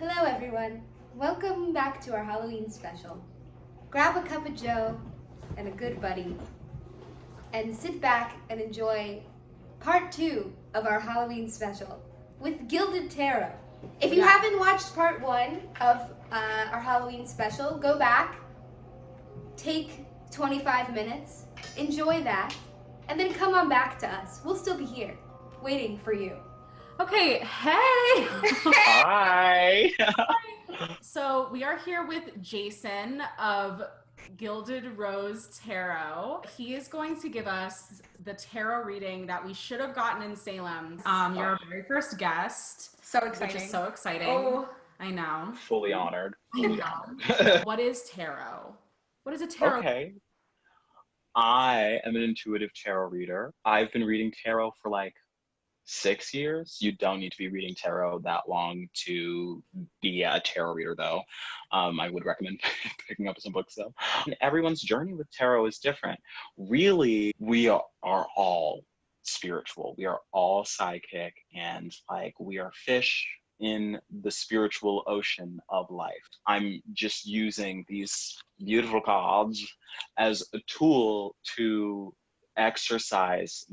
Hello everyone, welcome back to our Halloween special. Grab a cup of joe and a good buddy and sit back and enjoy part 2 of our Halloween special with Gilded Tarot. If you haven't watched part 1 of our Halloween special, go back, take 25 minutes, enjoy that, and then come on back to us. We'll still be here, waiting for you. Okay, hey! Hi! So we are here with Jason of Gilded Rose Tarot. He is going to give us the tarot reading that we should have gotten in Salem. You're our very first guest. So exciting. Which is so exciting. Oh. I know. Fully honored. What is tarot? What is a tarot? Okay. I am an intuitive tarot reader. I've been reading tarot for like 6 years. You don't need to be reading tarot that long to be a tarot reader, though. I would recommend picking up some books, though. And everyone's journey with tarot is different. Really, we are all spiritual. We are all psychic, and like we are fish in the spiritual ocean of life. I'm just using these beautiful cards as a tool to exercise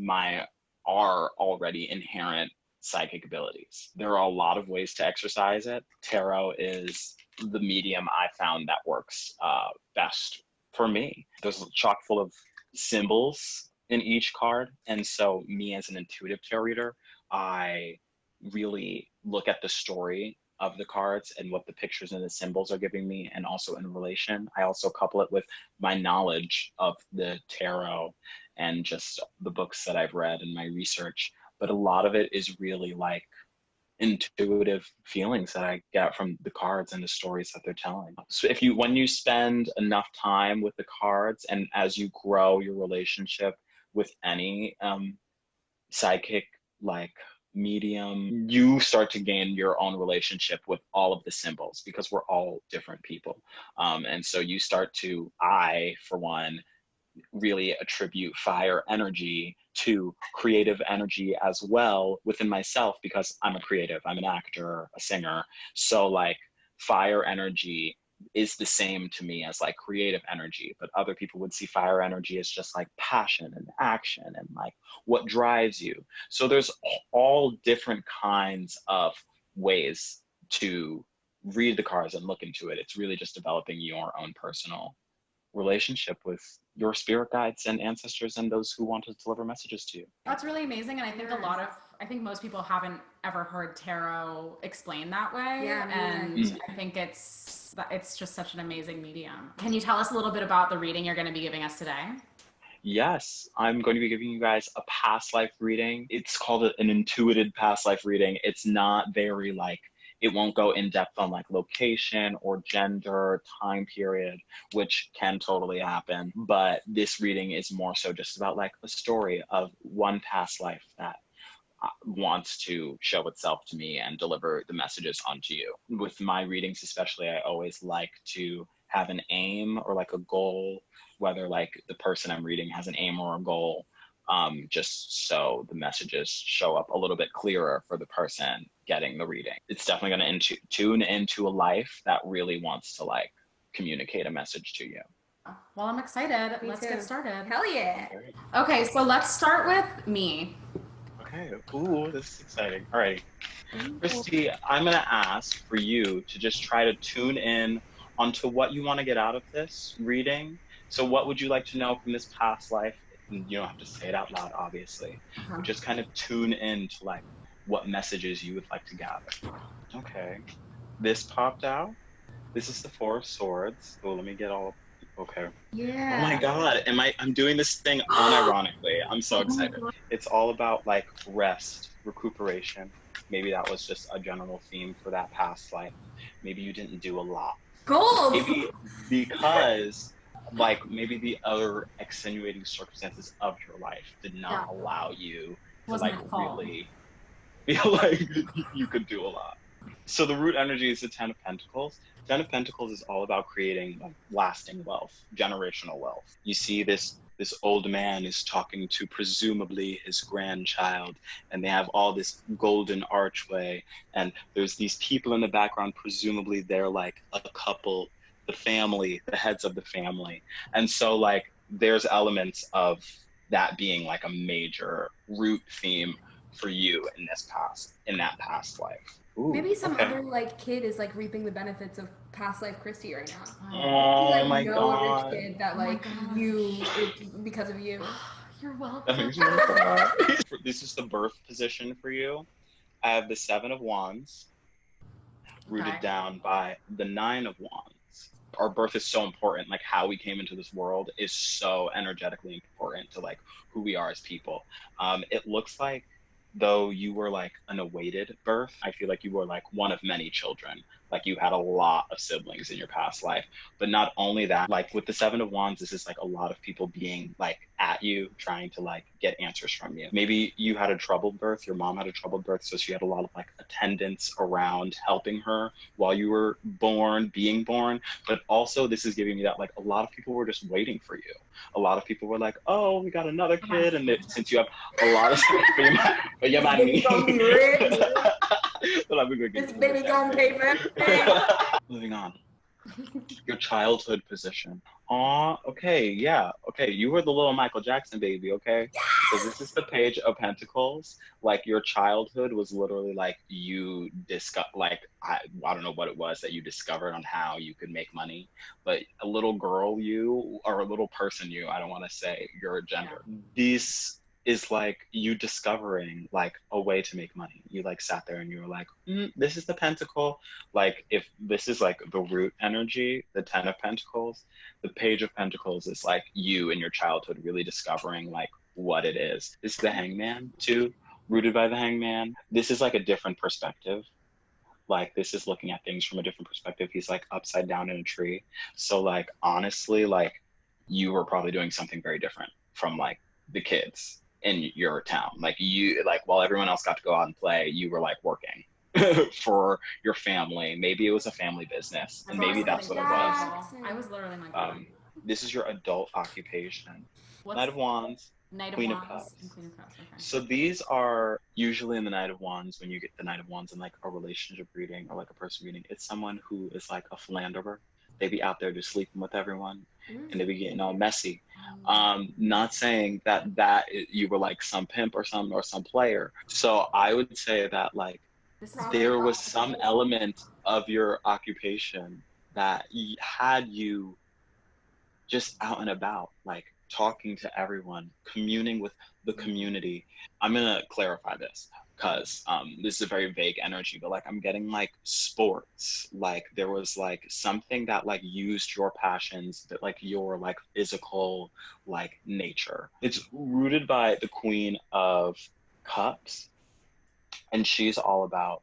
our already inherent psychic abilities. There are a lot of ways to exercise it. Tarot is the medium I found that works best for me. There's a chock full of symbols in each card, and so me as an intuitive tarot reader, I really look at the story of the cards and what the pictures and the symbols are giving me, and also in relation. I also couple it with my knowledge of the tarot and just the books that I've read and my research. But a lot of it is really like intuitive feelings that I get from the cards and the stories that they're telling. So when you spend enough time with the cards, and as you grow your relationship with any psychic like medium, you start to gain your own relationship with all of the symbols, because we're all different people. And so you start to, I for one, really attribute fire energy to creative energy as well within myself, because I'm a creative, I'm an actor, a singer. So like fire energy is the same to me as like creative energy, but other people would see fire energy as just like passion and action and like what drives you. So there's all different kinds of ways to read the cards and look into it. It's really just developing your own personal relationship with your spirit guides and ancestors and those who want to deliver messages to you. That's really amazing, and I think I think most people haven't ever heard tarot explained that way. Yeah, and I think it's just such an amazing medium. Can you tell us a little bit about the reading you're going to be giving us today? Yes, I'm going to be giving you guys a past life reading. It's called an intuitive past life reading. It's not very like, it won't go in depth on like location or gender, time period, which can totally happen. But this reading is more so just about like a story of one past life that wants to show itself to me and deliver the messages onto you. With my readings especially, I always like to have an aim or like a goal, whether like the person I'm reading has an aim or a goal, just so the messages show up a little bit clearer for the person getting the reading. It's definitely going to tune into a life that really wants to like communicate a message to you. Well, I'm excited. Let's get started. Hell yeah. Okay, so let's start with me. Okay. Ooh, this is exciting. All right. Christie, I'm going to ask for you to just try to tune in onto what you want to get out of this reading. So what would you like to know from this past life? You don't have to say it out loud, obviously. But just kind of tune in to like what messages you would like to gather. Okay. This popped out. This is the Four of Swords. Oh, let me get all... Okay. Yeah. Oh my God, I'm doing this thing unironically. I'm so excited. It's all about like rest, recuperation. Maybe that was just a general theme for that past life. Maybe you didn't do a lot. Gold! Maybe because like maybe the other extenuating circumstances of your life did not allow you to like really feel like you could do a lot. So the root energy is the Ten of Pentacles. Ten of Pentacles is all about creating like lasting wealth, generational wealth. You see this this old man is talking to presumably his grandchild, and they have all this golden archway, and there's these people in the background, presumably they're like a couple, the family, the heads of the family. And so like there's elements of that being like a major root theme for you in that past life. Ooh, Maybe some okay. other like kid is like reaping the benefits of past life Christie right now. Oh You like my know a rich god. kid that Oh my like gosh. it's because of you. You're welcome. That makes me cry. This is the birth position for you. I have the Seven of Wands rooted Okay. down by the Nine of Wands. Our birth is so important. Like how we came into this world is so energetically important to like who we are as people. It looks like though you were like an awaited birth. I feel like you were like one of many children. Like you had a lot of siblings in your past life. But not only that, like with the Seven of Wands, this is like a lot of people being like at you, trying to like get answers from you. Maybe you had a troubled birth, your mom had a troubled birth, so she had a lot of like attendants around helping her while you were born, being born. But also this is giving me that like a lot of people were just waiting for you. A lot of people were like, oh, we got another kid. And since you have a lot of but you might Baby gonna be rich. This baby gonna pay for everything. Moving on. Your childhood position. Aw, okay, yeah. Okay, you were the little Michael Jackson baby, okay? So this is the Page of Pentacles. Like your childhood was literally like you I don't know what it was that you discovered on how you could make money, but a little girl you or a little person you, I don't want to say your gender. Yeah. This is like you discovering like a way to make money. You like sat there and you were like, this is the pentacle. Like if this is like the root energy, the 10 of Pentacles, the Page of Pentacles is like you in your childhood really discovering like what it is. This is the Hangman too, rooted by the Hangman. This is like a different perspective. Like this is looking at things from a different perspective. He's like upside down in a tree. So like honestly, like you were probably doing something very different from like the kids in your town. Like you, like while everyone else got to go out and play, you were like working for your family. Maybe it was a family business, and maybe that's what it was. I was literally like, this is your adult occupation. What's Knight of Wands, Knight of Queen Wands of Cups. and Queen of Cups. Okay. So these are usually in the Knight of Wands, when you get the Knight of Wands in like a relationship reading or like a person reading, it's someone who is like a philanderer. They be out there just sleeping with everyone, and they be getting all messy. Not saying that you were like some pimp or some player. So I would say that like there was some element of your occupation that had you just out and about, like talking to everyone, communing with the community. I'm gonna clarify this because this is a very vague energy, but like I'm getting like sports, like there was like something that like used your passions, that like your like physical like nature. It's rooted by the Queen of Cups, and she's all about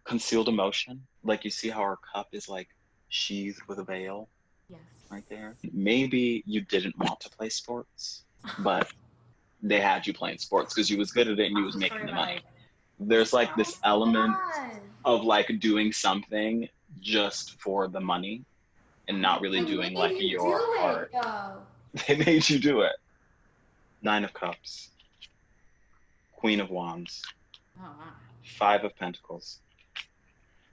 concealed emotion. Like you see how her cup is like sheathed with a veil. Yes. Right there. Maybe you didn't want to play sports, but they had you playing sports because you was good at it and you was making the money. There's like this element of like doing something just for the money and not really doing like your heart. They made you do it. Nine of Cups, Queen of Wands, Five of Pentacles.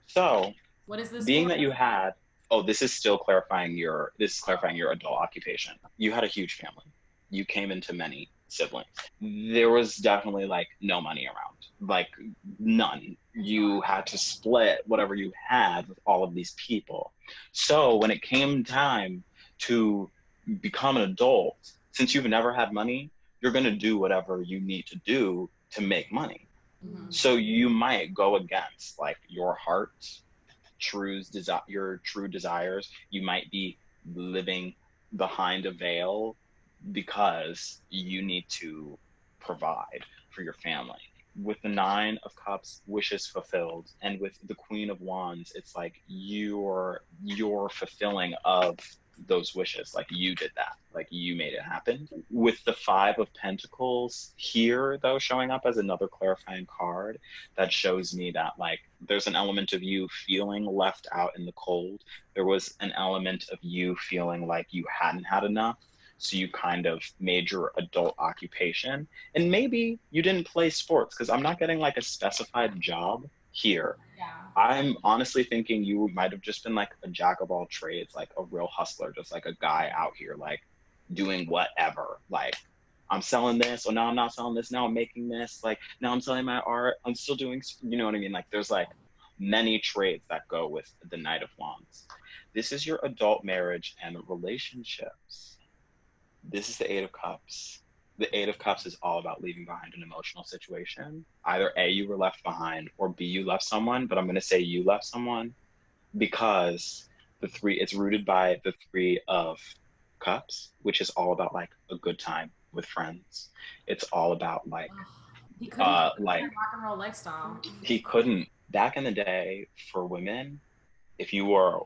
So, what is this being for? that you had, this is still clarifying your adult occupation. You had a huge family. You came into many siblings. There was definitely like no money around, like none. You had to split whatever you had with all of these people. So when it came time to become an adult, since you've never had money, you're going to do whatever you need to do to make money. Mm-hmm. So you might go against like your heart, your true desires. You might be living behind a veil because you need to provide for your family. With the Nine of Cups, wishes fulfilled, and with the Queen of Wands, it's like you're fulfilling of those wishes. Like you did that, like you made it happen. With the Five of Pentacles here though showing up as another clarifying card, that shows me that like there's an element of you feeling left out in the cold. There was an element of you feeling like you hadn't had enough. So you kind of made your adult occupation. And maybe you didn't play sports, because I'm not getting like a specified job here. Yeah. I'm honestly thinking you might have just been like a jack of all trades, like a real hustler, just like a guy out here, like doing whatever. Like, I'm selling this, or now I'm not selling this, now I'm making this, like now I'm selling my art, I'm still doing, you know what I mean? Like, there's like many trades that go with the Knight of Wands. This is your adult marriage and relationships. This is the Eight of Cups. The Eight of Cups is all about leaving behind an emotional situation. Either A, you were left behind, or B, you left someone, but I'm going to say you left someone, because it's rooted by the Three of Cups, which is all about like a good time with friends. It's all about like, He couldn't live like, a rock and roll lifestyle. he couldn't. Back in the day, for women, if you were,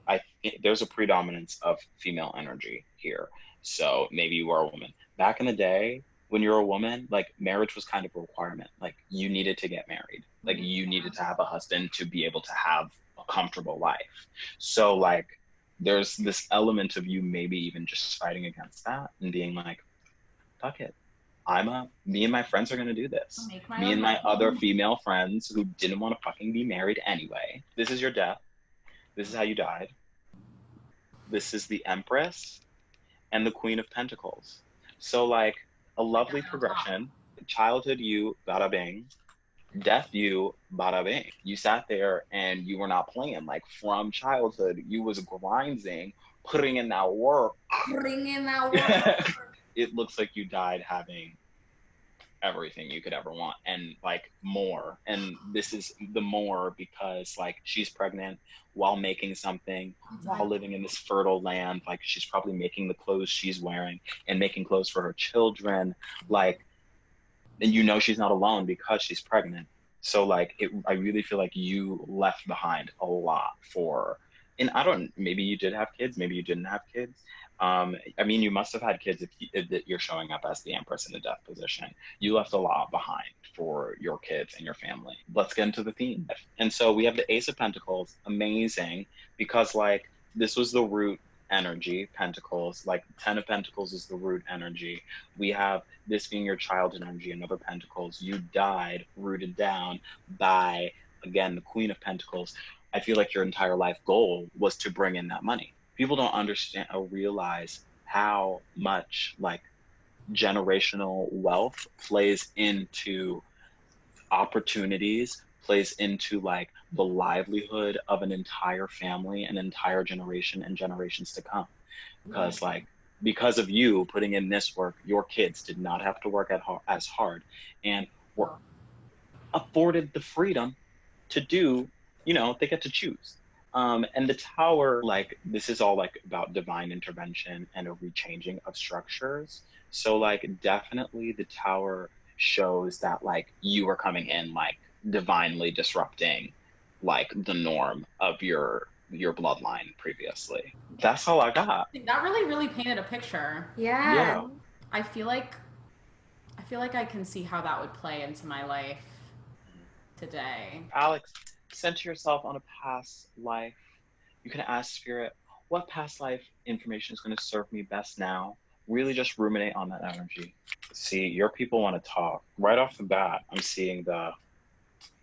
there's a predominance of female energy here. So maybe you were a woman. Back in the day, when you're a woman, like, marriage was kind of a requirement. Like, you needed to get married. Like, you needed to have a husband to be able to have a comfortable life. So like, there's this element of you maybe even just fighting against that and being like, fuck it. Me and my friends are gonna do this. Me and my other female friends who didn't want to fucking be married anyway. This is your death. This is how you died. This is the Empress and the Queen of Pentacles. So like, a lovely progression. Childhood you, bada bing. Death you, bada bing. You sat there and you were not playing. Like, from childhood, you was grinding, putting in that work. It looks like you died having everything you could ever want, and like more. And this is the more because like, she's pregnant while making something, while living in this fertile land. Like, she's probably making the clothes she's wearing and making clothes for her children. Like, and you know she's not alone because she's pregnant. So like, I really feel like you left behind a lot for, and maybe you did have kids, maybe you didn't have kids. I mean, you must have had kids if you're showing up as the Empress in the death position. You left a lot behind for your kids and your family. Let's get into the theme. And so we have the Ace of Pentacles, amazing, because like, this was the root energy, Pentacles. Like, Ten of Pentacles is the root energy. We have this being your childhood energy, another Pentacles. You died rooted down by, again, the Queen of Pentacles. I feel like your entire life goal was to bring in that money. People don't understand or realize how much like generational wealth plays into opportunities, plays into like the livelihood of an entire family, an entire generation, and generations to come. Because like, because of you putting in this work, your kids did not have to work as hard, and were afforded the freedom to do, they get to choose. And the Tower, like, this is all like about divine intervention and a rechanging of structures. So like, definitely the Tower shows that like, you are coming in like divinely disrupting like the norm of your bloodline previously. That's all I got. That really painted a picture. Yeah. I feel like I can see how that would play into my life today. Alex, center yourself on a past life. You can ask Spirit, what past life information is going to serve me best now? Really just ruminate on that energy. See, your people want to talk. Right off the bat, I'm seeing the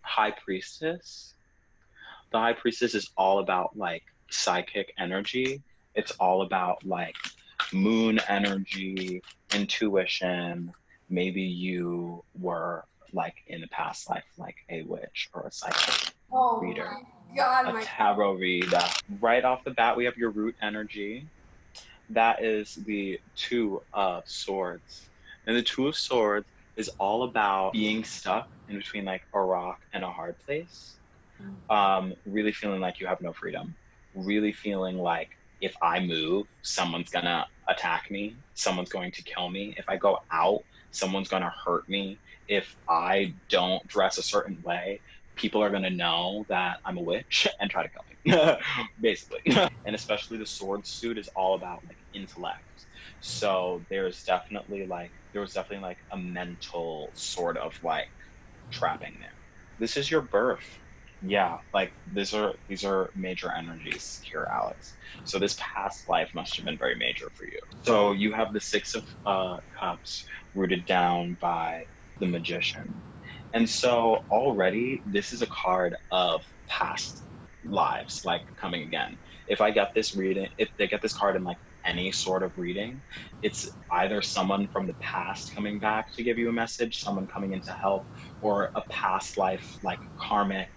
High Priestess. The High Priestess is all about like psychic energy. It's all about like moon energy, intuition. Maybe you were like in a past life like a witch or a psychic reader. God, a tarot reader. Right off the bat, we have your root energy. That is the Two of Swords. And the Two of Swords is all about being stuck in between like a rock and a hard place. Really feeling like you have no freedom. Really feeling like, if I move, someone's gonna attack me. Someone's going to kill me. If I go out, someone's gonna hurt me. If I don't dress a certain way, people are gonna know that I'm a witch and try to kill me, basically. And especially the sword suit is all about like intellect. So there was definitely like a mental sort of like trapping there. This is your birth. Yeah, like these are major energies here, Alex. So this past life must have been very major for you. So you have the Six of Cups rooted down by the Magician. And so already this is a card of past lives, like coming again. If I get this reading, if they get this card in like any sort of reading, it's either someone from the past coming back to give you a message, someone coming in to help, or a past life like karmic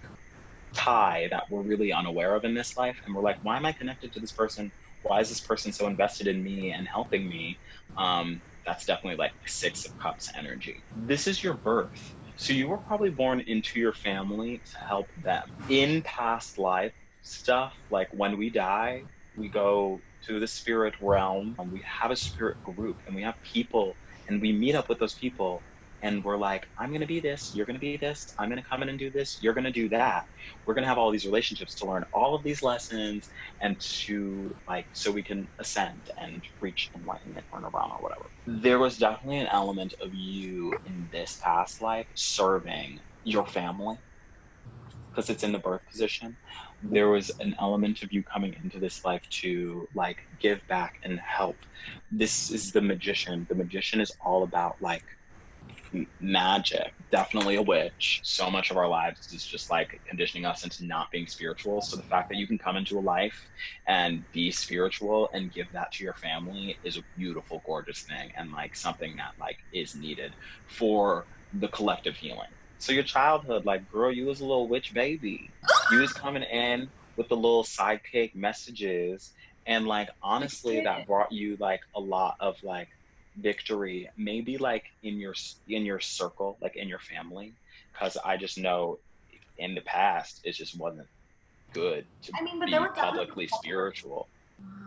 tie that we're really unaware of in this life. And we're like, why am I connected to this person? Why is this person so invested in me and helping me? That's definitely like Six of Cups energy. This is your birth. So you were probably born into your family to help them. In past life stuff, like when we die, we go to the spirit realm and we have a spirit group and we have people and we meet up with those people and we're like, I'm going to be this, you're going to be this, I'm going to come in and do this, you're going to do that. We're going to have all these relationships to learn all of these lessons and to like so we can ascend and reach enlightenment or nirvana or whatever. There was definitely an element of you in this past life serving your family because it's in the birth position. There was an element of you coming into this life to like give back and help. This is the magician. The magician is all about like magic, definitely a witch. So much of our lives is just like conditioning us into not being spiritual. So the fact that you can come into a life and be spiritual and give that to your family is a beautiful, gorgeous thing and like something that like is needed for the collective healing. So your childhood, like girl, you was a little witch baby. You was coming in with the little sidekick messages and like honestly that brought you like a lot of like victory maybe like in your circle like in your family because I just know in the past it just wasn't good to I mean, but there be were definitely publicly spiritual.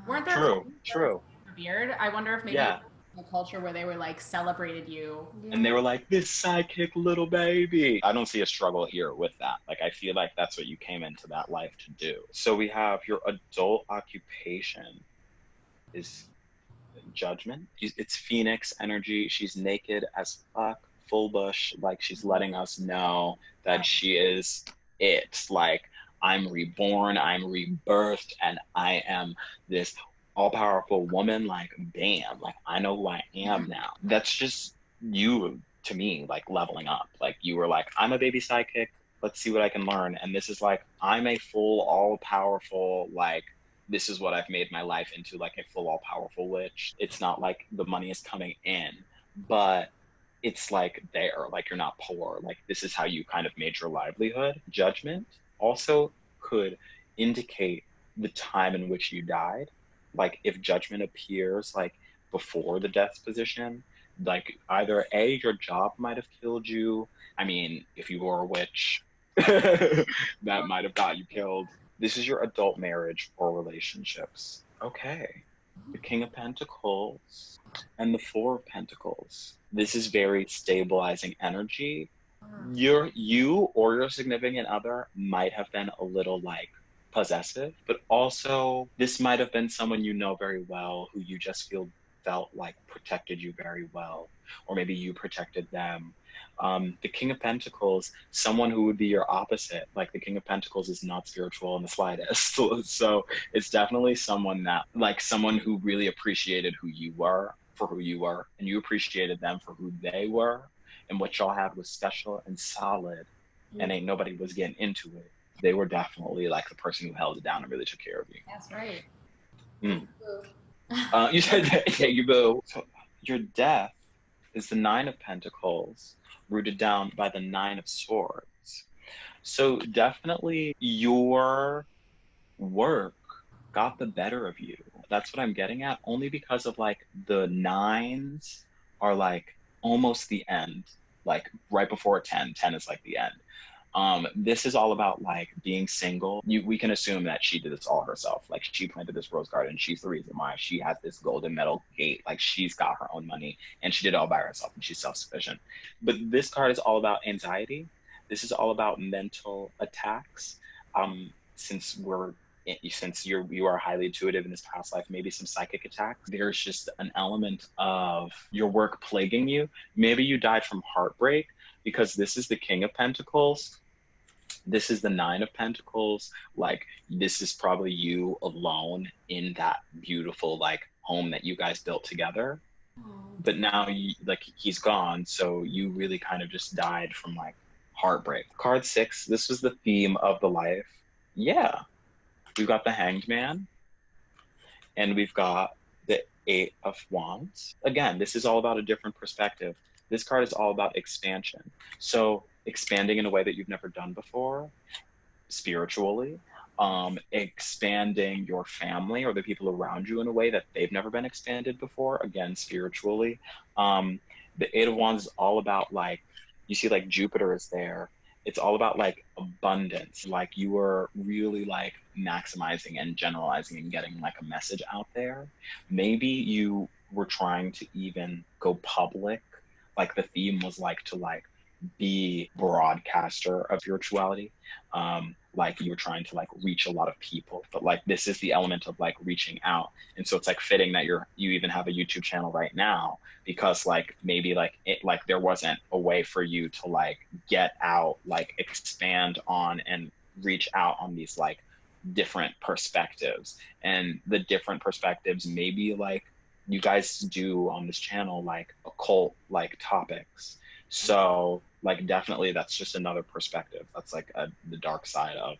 weren't there True, cultures that were true. revered? I wonder if maybe it Yeah, was a culture where they were like celebrated you. and they Yeah. were like this sidekick little baby. I don't see a struggle here with that. Like I feel like that's what you came into that life to do. So we have your adult occupation is Judgment. It's Phoenix energy. She's naked as fuck, full bush. Like she's letting us know that she is it. Like I'm reborn, I'm rebirthed, and I am this all powerful woman. Like bam, like I know who I am now. That's just you to me, like leveling up. Like you were like, I'm a baby sidekick. Let's see what I can learn. And this is like, I'm a full, all powerful, like this is what I've made my life into, like a full all powerful witch. It's not like the money is coming in, but it's like there, like you're not poor. Like this is how you kind of made your livelihood. Judgment also could indicate the time in which you died. Like if judgment appears like before the death position, like either A, your job might have killed you. I mean, if you were a witch, that might have got you killed. This is your adult marriage or relationships. Okay. The King of Pentacles and the Four of Pentacles. This is very stabilizing energy. You or your significant other might have been a little like possessive, but also this might have been someone you know very well who you just feel felt like protected you very well, or maybe you protected them. The King of Pentacles, someone who would be your opposite, like the King of Pentacles is not spiritual in the slightest. So it's definitely someone that, like someone who really appreciated who you were for who you were, and you appreciated them for who they were, and what y'all had was special and solid, and ain't nobody was getting into it. They were definitely like the person who held it down and really took care of you. That's right. Mm. You said that, yeah, you boo. So your death is the Nine of Pentacles, rooted down by the Nine of Swords. So definitely your work got the better of you. That's what I'm getting at, only because of like the nines are like almost the end, like right before 10. 10 is like the end. This is all about like being single. We can assume that she did this all herself. Like she planted this rose garden. She's the reason why she has this golden metal gate. Like she's got her own money and she did it all by herself and she's self-sufficient. But this card is all about anxiety. This is all about mental attacks. Since we're since you are highly intuitive in this past life, maybe some psychic attacks. There's just an element of your work plaguing you. Maybe you died from heartbreak because this is the King of Pentacles. This is the Nine of Pentacles. Like, this is probably you alone in that beautiful like home that you guys built together. But now like he's gone, so you really kind of just died from like heartbreak. Card 6, this was the theme of the life. Yeah. We've got the Hanged Man, and we've got the Eight of Wands. Again, this is all about a different perspective. This card is all about expansion. So expanding in a way that you've never done before, spiritually, expanding your family or the people around you in a way that they've never been expanded before, again, spiritually. The Eight of Wands is all about like, you see like Jupiter is there. It's all about like abundance. Like you are really like maximizing and generalizing and getting like a message out there. Maybe you were trying to even go public. Like the theme was like to like be broadcaster of spirituality. Like you're trying to like reach a lot of people, but like this is the element of like reaching out. And so it's like fitting that you even have a YouTube channel right now, because like maybe like it like there wasn't a way for you to like get out, like expand on and reach out on these like different perspectives. And the different perspectives maybe like you guys do on this channel like occult like topics. So like definitely that's just another perspective. That's like the dark side of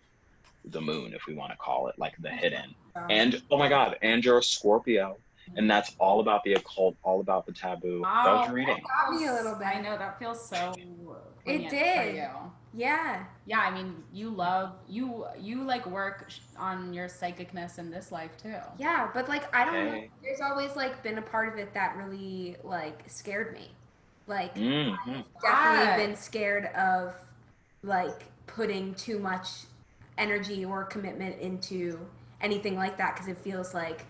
the moon, if we want to call it, like the hidden. And oh my God, and you're a Scorpio, and that's all about the occult, all about the taboo. Wow, That was your reading. Got me a little bit. I know, that feels so It poignant for did. you. Yeah. Yeah, I mean, you like work on your psychicness in this life too. Yeah, but like I don't know. Okay. There's always like been a part of it that really like scared me. Like Mhm. I've Right. definitely been scared of like putting too much energy or commitment into anything like that, because it feels like,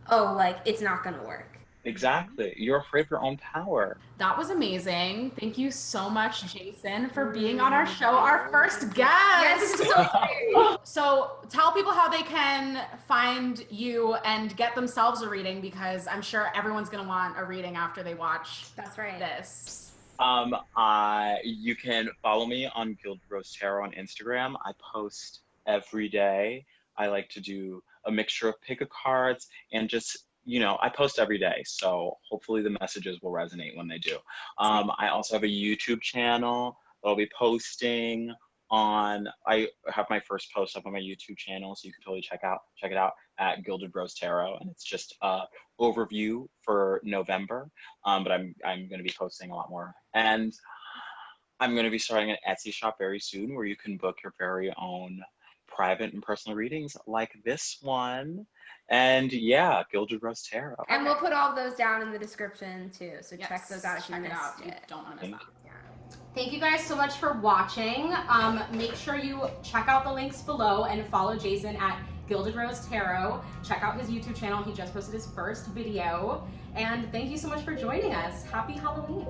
oh, like it's not gonna work. Exactly. You're afraid of your own power. That was amazing. Thank you so much, Jason, for being on our show, our first guest. Yes. So tell people how they can find you and get themselves a reading, because I'm sure everyone's gonna want a reading after they watch That's right. this. You can follow me on Gilded Rose Tarot on Instagram. I post every day. I like to do a mixture of pick a cards and just, you know, I post every day. So hopefully the messages will resonate when they do. I also have a YouTube channel that I'll be posting on. I have my first post up on my YouTube channel, so you can totally check it out at Gilded Rose Tarot, and it's just a overview for November. But I'm going to be posting a lot more, and I'm going to be starting an Etsy shop very soon where you can book your very own private and personal readings like this one. And yeah, Gilded Rose Tarot. And we'll put all of those down in the description too. So Yes, check those out if you check it missed out. it. You don't want to miss Thank that. Yeah. Thank you guys so much for watching. Make sure you check out the links below and follow Jason at Gilded Rose Tarot. Check out his YouTube channel. He just posted his first video. And thank you so much for joining us. Happy Halloween.